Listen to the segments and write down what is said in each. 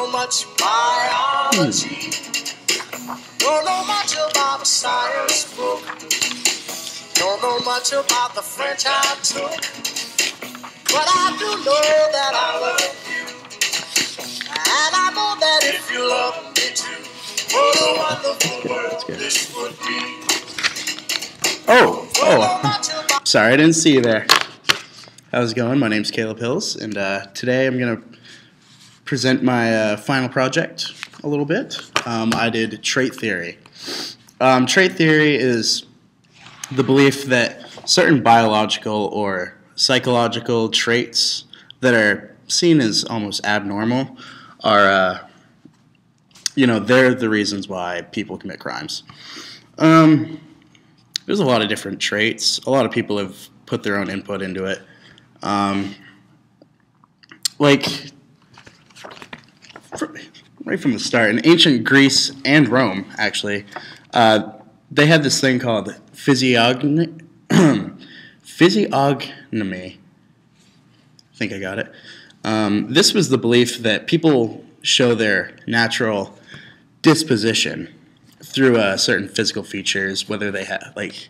know much biology. Don't know much about a science book. Don't know much about the French I took. But I do know that I love you. And I know that if you love me too, what a wonderful world this would be. Oh, sorry, I didn't see you there. How's it going? My name's Caleb Hills, and today I'm going to present my final project a little bit. I did trait theory. Trait theory is the belief that certain biological or psychological traits that are seen as almost abnormal are, they're the reasons why people commit crimes. There's a lot of different traits. A lot of people have put their own input into it. Right from the start, in ancient Greece and Rome, actually, they had this thing called physiognomy. Physiognomy. I think I got it. This was the belief that people show their natural disposition through certain physical features, whether they have, like,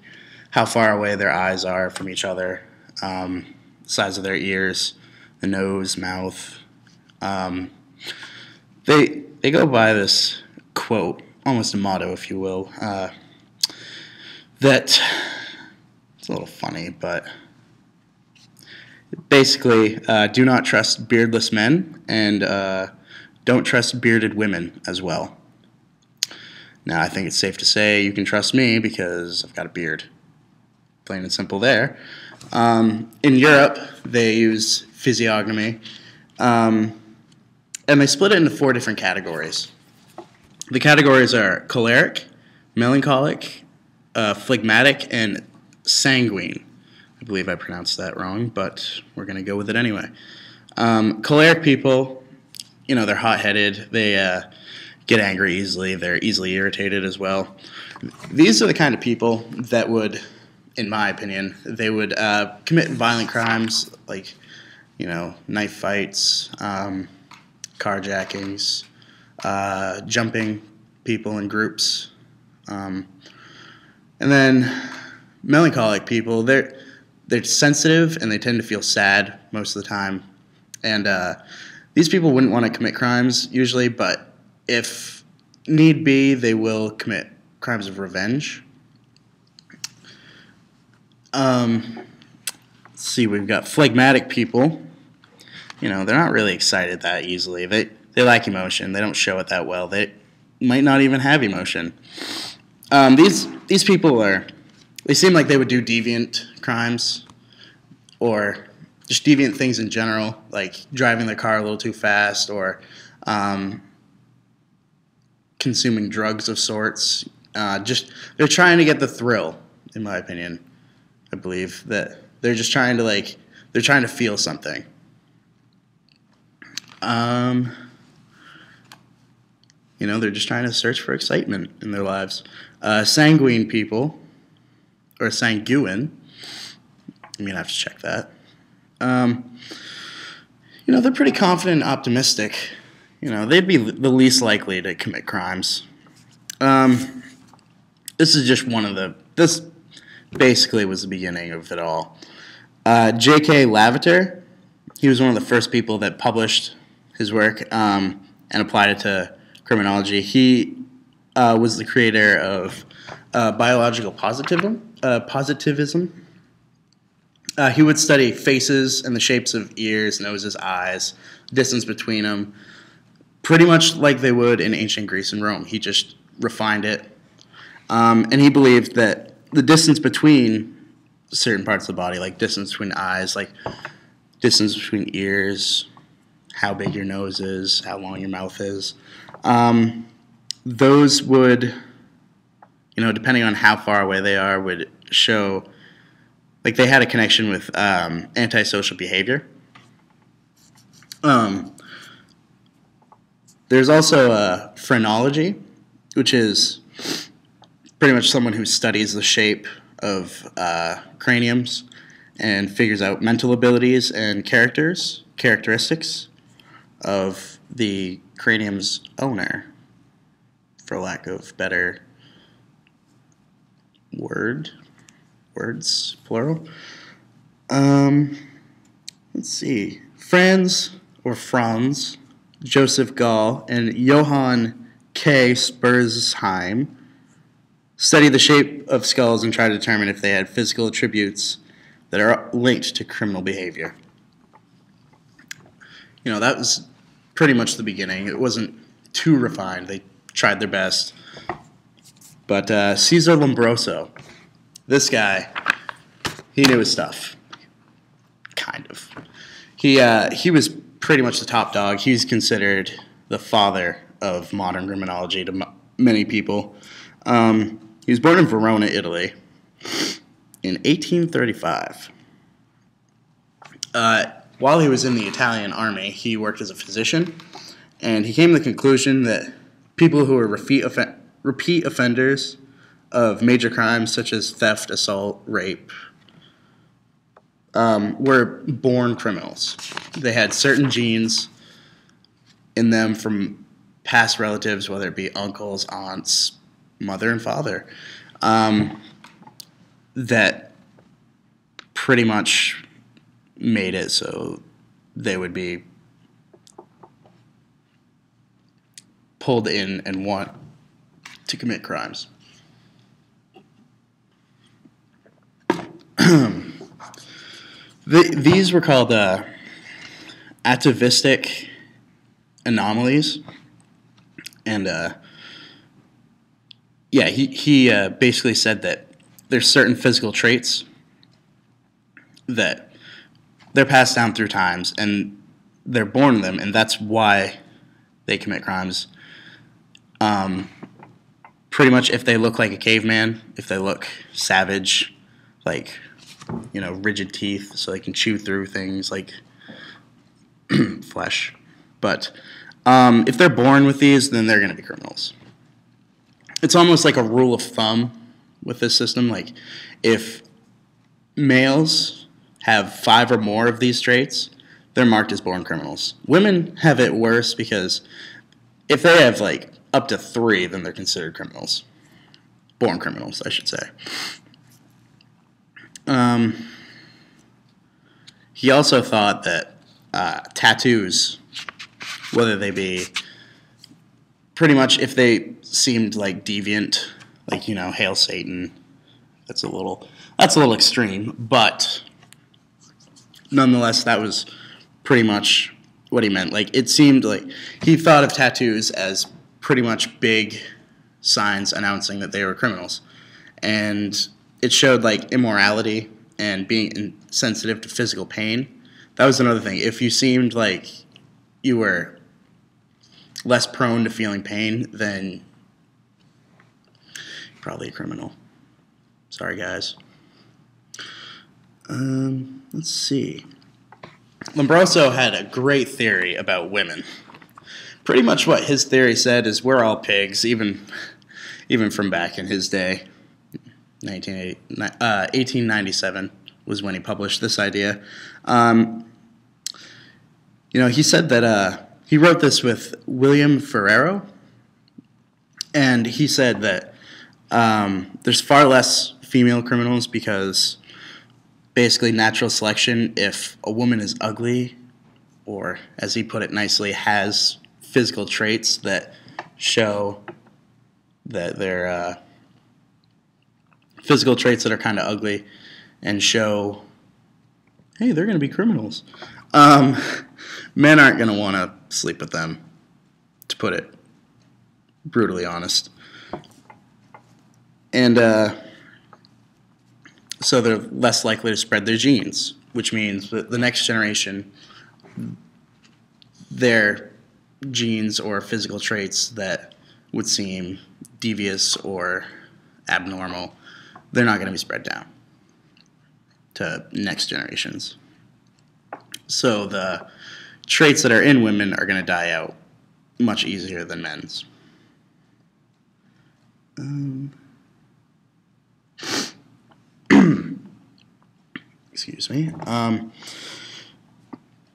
how far away their eyes are from each other, size of their ears, the nose, mouth. They go by this quote, almost a motto, if you will, that it's a little funny, but basically, do not trust beardless men, and don't trust bearded women as well. Now, I think it's safe to say you can trust me because I've got a beard. Plain and simple there. In Europe, they use physiognomy, and they split it into 4 different categories. The categories are choleric, melancholic, phlegmatic, and sanguine. I believe I pronounced that wrong, but we're going to go with it anyway. Choleric people, they're hot-headed. They get angry easily. They're easily irritated as well. These are the kind of people that would, in my opinion, they would commit violent crimes like, knife fights, carjackings, jumping people in groups. And then melancholic people, they're sensitive and they tend to feel sad most of the time. And these people wouldn't want to commit crimes usually, but if need be, they will commit crimes of revenge. Let's see, we've got phlegmatic people. They're not really excited that easily. They lack emotion. They don't show it that well. They might not even have emotion. These people they seem like they would do deviant crimes or just deviant things in general, like driving their car a little too fast or consuming drugs of sorts. They're trying to get the thrill, in my opinion. I believe that they're just trying to feel something. They're just trying to search for excitement in their lives. Sanguine people, or sanguine, I'm going to have to check that. They're pretty confident and optimistic. They'd be the least likely to commit crimes. This is just this basically was the beginning of it all. J.K. Lavater, he was one of the first people that published his work and applied it to criminology. He was the creator of biological positivism. He would study faces and the shapes of ears, noses, eyes, distance between them, pretty much like they would in ancient Greece and Rome. He just refined it. And he believed that the distance between certain parts of the body, like distance between eyes, like distance between ears, how big your nose is, how long your mouth is, those would, depending on how far away they are, would show, like they had a connection with antisocial behavior. There's also phrenology, which is pretty much someone who studies the shape of craniums and figures out mental abilities and characteristics of the cranium's owner, for lack of better words, plural. Let's see. Franz Joseph Gall and Johann K. Spurzheim studied the shape of skulls and tried to determine if they had physical attributes that are linked to criminal behavior. You know, that was pretty much the beginning. It wasn't too refined. They tried their best. But Cesar Lombroso, this guy, he knew his stuff. Kind of. He was pretty much the top dog. He's considered the father of modern criminology to many people. He was born in Verona, Italy, in 1835. While he was in the Italian army, he worked as a physician, and he came to the conclusion that people who were repeat offenders of major crimes such as theft, assault, rape, were born criminals. They had certain genes in them from past relatives, whether it be uncles, aunts, mother, and father, that pretty much made it so they would be pulled in and want to commit crimes. These were called atavistic anomalies, and he basically said that there's certain physical traits that they're passed down through times, and they're born in them, and that's why they commit crimes. Pretty much if they look like a caveman, if they look savage, like, you know, rigid teeth so they can chew through things like flesh. But if they're born with these, then they're going to be criminals. It's almost like a rule of thumb with this system. Like, if males have 5 or more of these traits, they're marked as born criminals. Women have it worse because if they have, like, up to 3, then they're considered criminals. Born criminals, I should say. He also thought that tattoos, whether they be pretty much if they seemed like deviant, like, you know, Hail Satan, that's a little extreme, but nonetheless, that was pretty much what he meant. Like, it seemed like he thought of tattoos as pretty much big signs announcing that they were criminals. And it showed, like, immorality and being insensitive to physical pain. That was another thing. If you seemed like you were less prone to feeling pain, then you're probably a criminal. Sorry, guys. Let's see. Lombroso had a great theory about women. Pretty much what his theory said is we're all pigs, even from back in his day. 1897 was when he published this idea. You know, he said that he wrote this with William Ferrero, and he said that there's far less female criminals because basically natural selection, if a woman is ugly or, as he put it nicely, has physical traits that show that they're physical traits that are kind of ugly and show, hey, they're going to be criminals. Men aren't going to want to sleep with them, to put it brutally honest. And so they're less likely to spread their genes, which means that the next generation, their genes or physical traits that would seem devious or abnormal, they're not going to be spread down to next generations. So the traits that are in women are going to die out much easier than men's. Excuse me.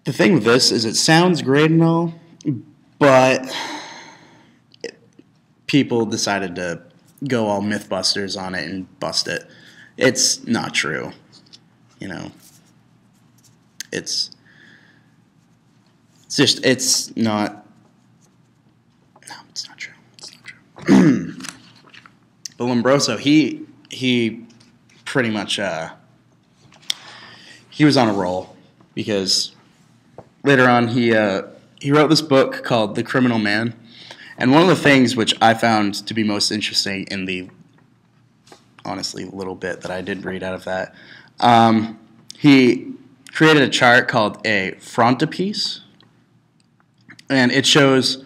The thing with this is it sounds great and all, But people decided to go all Mythbusters on it and bust it. It's not true. You know, it's not. No, it's not true. It's not true. But Lombroso, he pretty much he was on a roll because later on he wrote this book called The Criminal Man, and one of the things which I found to be most interesting in the honestly little bit that I did read out of that, he created a chart called a frontispiece, and it shows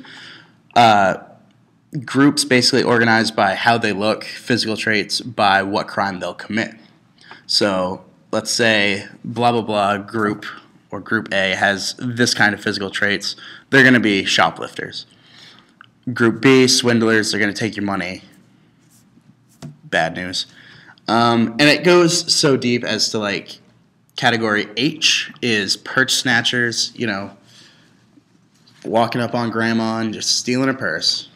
groups basically organized by how they look, physical traits, by what crime they'll commit. So let's say blah, blah, blah group or group A has this kind of physical traits. They're going to be shoplifters. Group B, swindlers, they're going to take your money. Bad news. And it goes so deep as to like category H is purse snatchers, you know, walking up on grandma and just stealing her purse.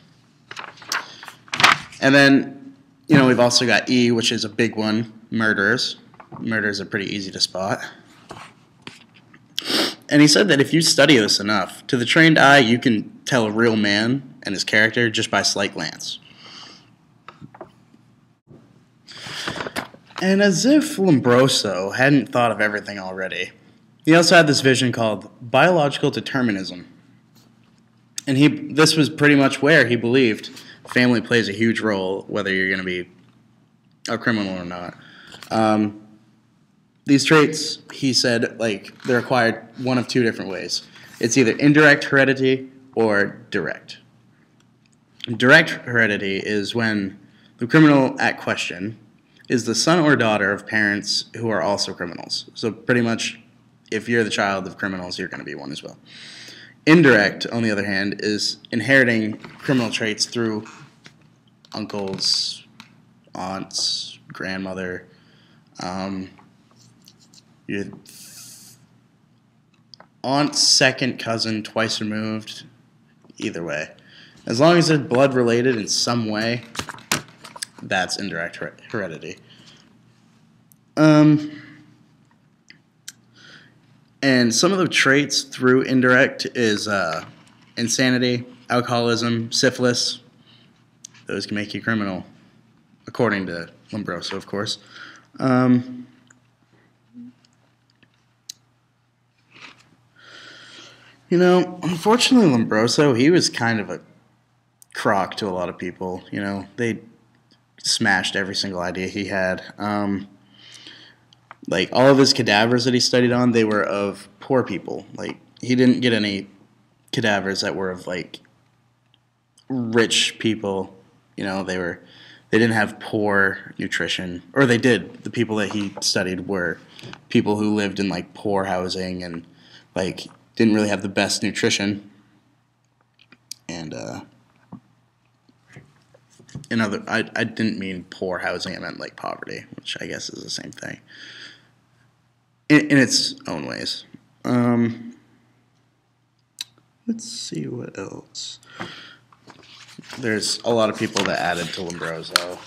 And then, you know, we've also got E, which is a big one, murderers. Murders are pretty easy to spot. And he said that if you study this enough, to the trained eye, you can tell a real man and his character just by slight glance. And as if Lombroso hadn't thought of everything already, he also had this vision called biological determinism. And this was pretty much where he believed family plays a huge role, whether you're going to be a criminal or not. These traits, he said, like, they're acquired one of two different ways. It's either indirect heredity or direct. Direct heredity is when the criminal at question is the son or daughter of parents who are also criminals. So pretty much, if you're the child of criminals, you're going to be one as well. Indirect, on the other hand, is inheriting criminal traits through uncles, aunts, grandmother, your aunt's second cousin, twice removed, either way. As long as they're blood related in some way, that's indirect heredity. And some of the traits through indirect is insanity, alcoholism, syphilis. Those can make you criminal, according to Lombroso, of course. You know, unfortunately, Lombroso, he was kind of a crock to a lot of people. You know, they smashed every single idea he had. Like, all of his cadavers that he studied on, they were of poor people. Like, he didn't get any cadavers that were of, like, rich people. You know, they didn't have poor nutrition. Or they did. The people that he studied were people who lived in, like, poor housing and, like, didn't really have the best nutrition. And, I didn't mean poor housing, I meant, like, poverty, which I guess is the same thing. In its own ways. Let's see what else. There's a lot of people that added to Lombroso.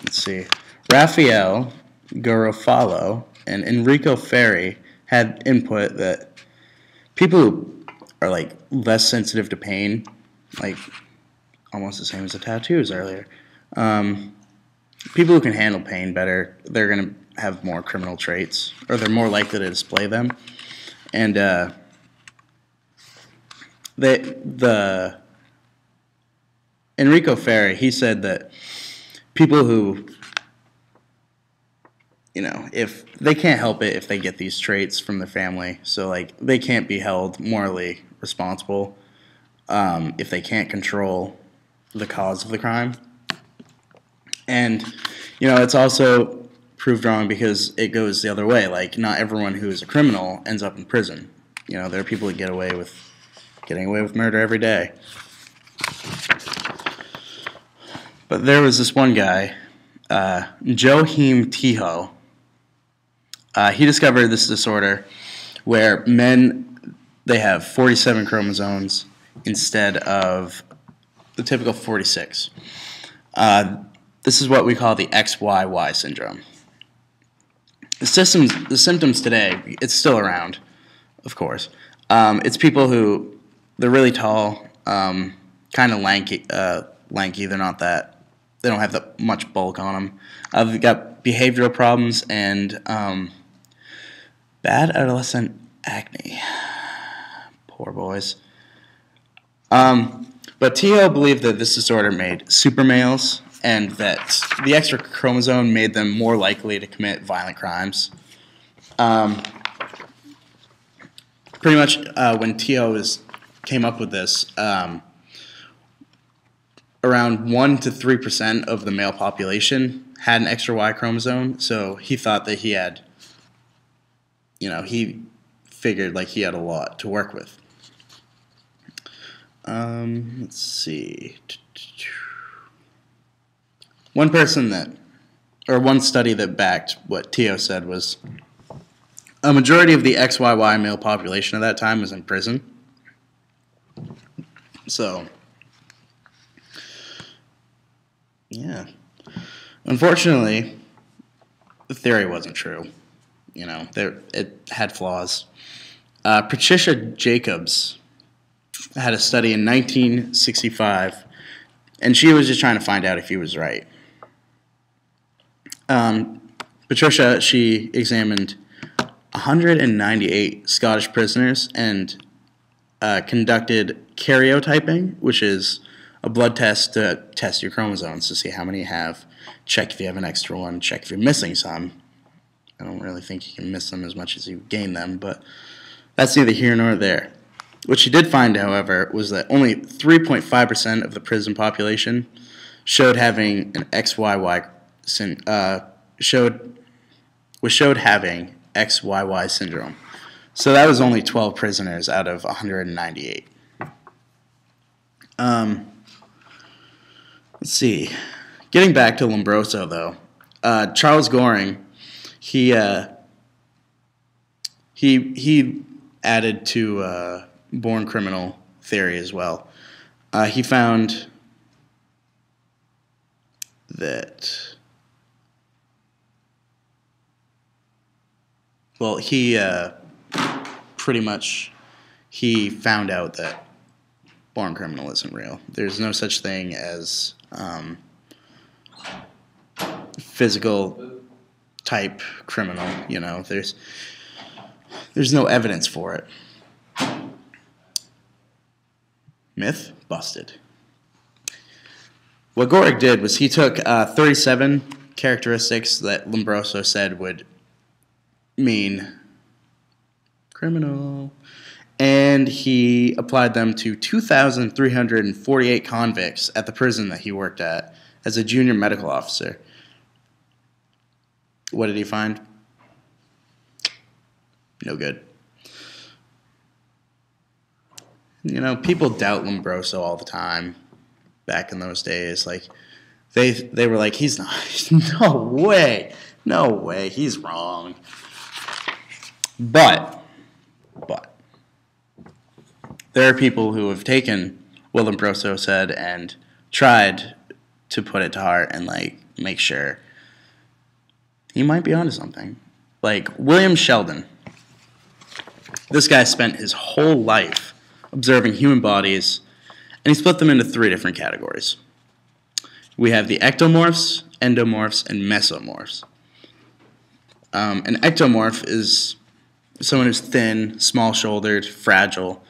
Let's see. Raphael, Garofalo, and Enrico Ferri had input that people who are like less sensitive to pain, like almost the same as the tattoos earlier, people who can handle pain better, they're going to have more criminal traits, or they're more likely to display them. And the Enrico Ferri, he said that people who, you know, if they can't help it if they get these traits from the family, so like they can't be held morally responsible if they can't control the cause of the crime. And, you know, it's also proved wrong because it goes the other way. Like, not everyone who is a criminal ends up in prison. You know, there are people that getting away with murder every day. But there was this one guy, Joachim Tiho. He discovered this disorder where men, they have 47 chromosomes, instead of the typical 46. This is what we call the XYY syndrome. The symptoms today, it's still around, of course. It's people who, they're really tall, kind of lanky. They're not that, they don't have that much bulk on them. They've got behavioral problems and bad adolescent acne. Poor boys. But Teo believed that this disorder made super males and that the extra chromosome made them more likely to commit violent crimes. Pretty much when Teo came up with this, around 1 to 3% of the male population had an extra Y chromosome, so he thought that he had, he figured like he had a lot to work with. Let's see. One study that backed what Teo said was a majority of the XYY male population at that time was in prison. So, yeah. Unfortunately, the theory wasn't true. It had flaws. Patricia Jacobs had a study in 1965, and she was just trying to find out if he was right. Patricia, she examined 198 Scottish prisoners and conducted karyotyping, which is a blood test to test your chromosomes to see how many you have, check if you have an extra one, check if you're missing some. I don't really think you can miss them as much as you gain them, but that's neither here nor there. What she did find, however, was that only 3.5% of the prison population showed having an XYY showed having XYY syndrome. So that was only 12 prisoners out of 198. Let's see. Getting back to Lombroso, though, Charles Goring, he added to born criminal theory as well. He found that, well, he found out that born criminal isn't real. There's no such thing as physical type criminal. There's no evidence for it. Myth busted. What Goring did was he took 37 characteristics that Lombroso said would mean criminal, and he applied them to 2,348 convicts at the prison that he worked at as a junior medical officer. What did he find? No good. People doubt Lombroso all the time back in those days. Like, they were like, he's not, no way, he's wrong. But there are people who have taken what Lombroso said and tried to put it to heart and, make sure he might be onto something. Like William Sheldon. This guy spent his whole life observing human bodies, and he split them into 3 different categories. We have the ectomorphs, endomorphs, and mesomorphs. An ectomorph is someone who's thin, small-shouldered, fragile,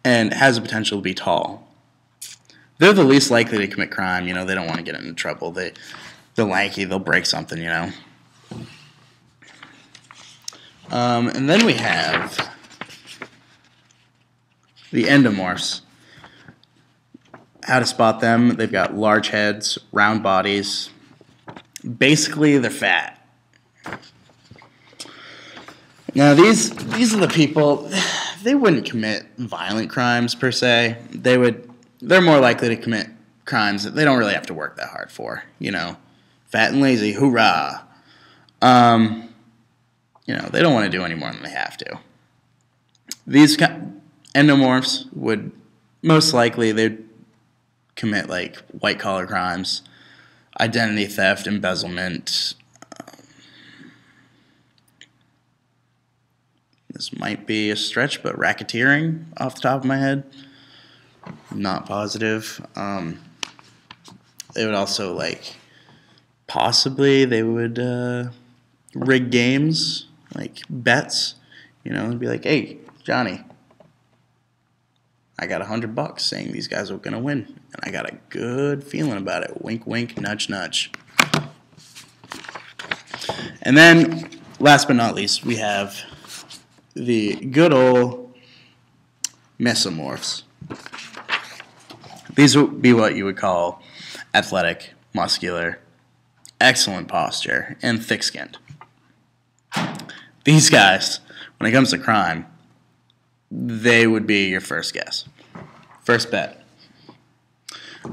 and has the potential to be tall. They're the least likely to commit crime. They don't want to get into trouble. They're lanky. They'll break something, And then we have the endomorphs. How to spot them? They've got large heads, round bodies. Basically, they're fat. Now, these are the people. They wouldn't commit violent crimes per se. They're more likely to commit crimes that they don't really have to work that hard for. Fat and lazy, hoorah. They don't want to do any more than they have to. These endomorphs would most likely they'd commit like white collar crimes, identity theft, embezzlement. This might be a stretch, but racketeering off the top of my head. Not positive. They would also like possibly they would rig games, like bets. You know, and be like, hey, Johnny, I got $100 saying these guys are gonna win, and I got a good feeling about it. Wink, wink, nudge, nudge. And then, last but not least, we have the good old mesomorphs. These would be what you would call athletic, muscular, excellent posture, and thick-skinned. These guys, when it comes to crime, they would be your first guess. First bet.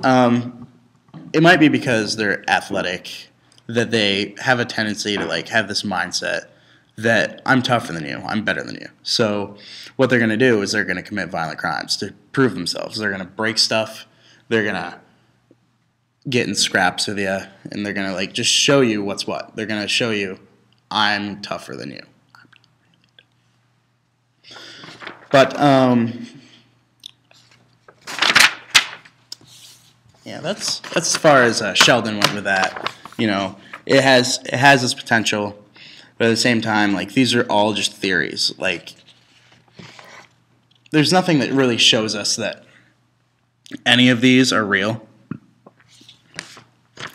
It might be because they're athletic that they have a tendency to like have this mindset that I'm tougher than you, I'm better than you. So what they're going to do is they're going to commit violent crimes to prove themselves. They're going to break stuff. They're going to get in scraps with you, and they're going to like just show you what's what. They're going to show you I'm tougher than you. But yeah, that's as far as Sheldon went with that. You know, it has its potential, but at the same time, like these are all just theories. Like, there's nothing that really shows us that any of these are real.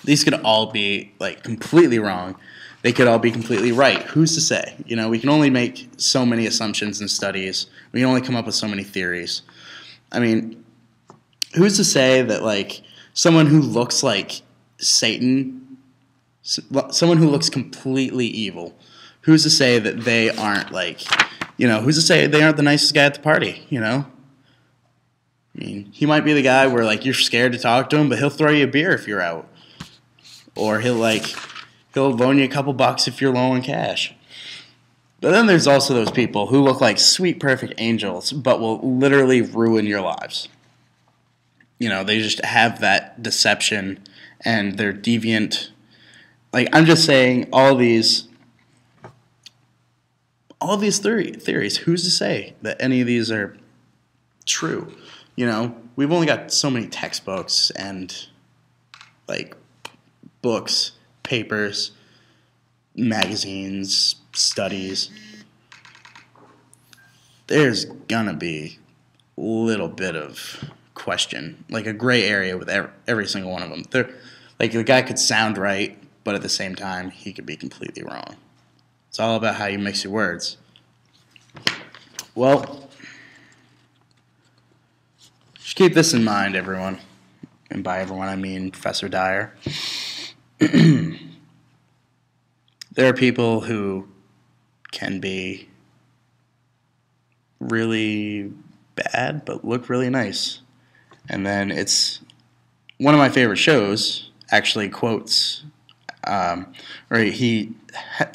These could all be like completely wrong. They could all be completely right. Who's to say? You know, we can only make so many assumptions and studies. We can only come up with so many theories. I mean, who's to say that like someone who looks like Satan, someone who looks completely evil, who's to say that they aren't like, you know, who's to say they aren't the nicest guy at the party, you know? I mean, he might be the guy where like you're scared to talk to him, but he'll throw you a beer if you're out. Or he'll loan you a couple bucks if you're low on cash. But then there's also those people who look like sweet, perfect angels, but will literally ruin your lives. You know, they just have that deception, and they're deviant. Like, I'm just saying, all these theories, who's to say that any of these are true? You know, we've only got so many textbooks and, like, books, papers, magazines, studies. There's gonna be a little bit of question, like a gray area with every single one of them. Like the guy could sound right, but at the same time, he could be completely wrong. It's all about how you mix your words. Well, just keep this in mind, everyone. And by everyone, I mean Professor Dyer. There are people who can be really bad but look really nice. And then it's one of my favorite shows actually quotes, or he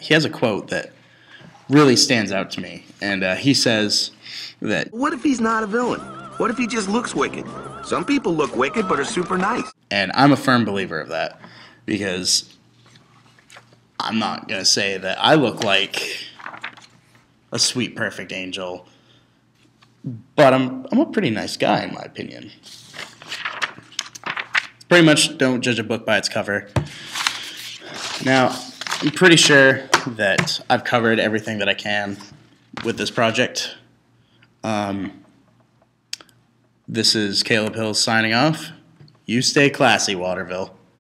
has a quote that really stands out to me. And he says that, what if he's not a villain? What if he just looks wicked? Some people look wicked but are super nice. And I'm a firm believer of that, because I'm not going to say that I look like a sweet, perfect angel, but I'm a pretty nice guy, in my opinion. Pretty much don't judge a book by its cover. Now, I'm pretty sure that I've covered everything that I can with this project. This is Caleb Hills signing off. You stay classy, Waterville.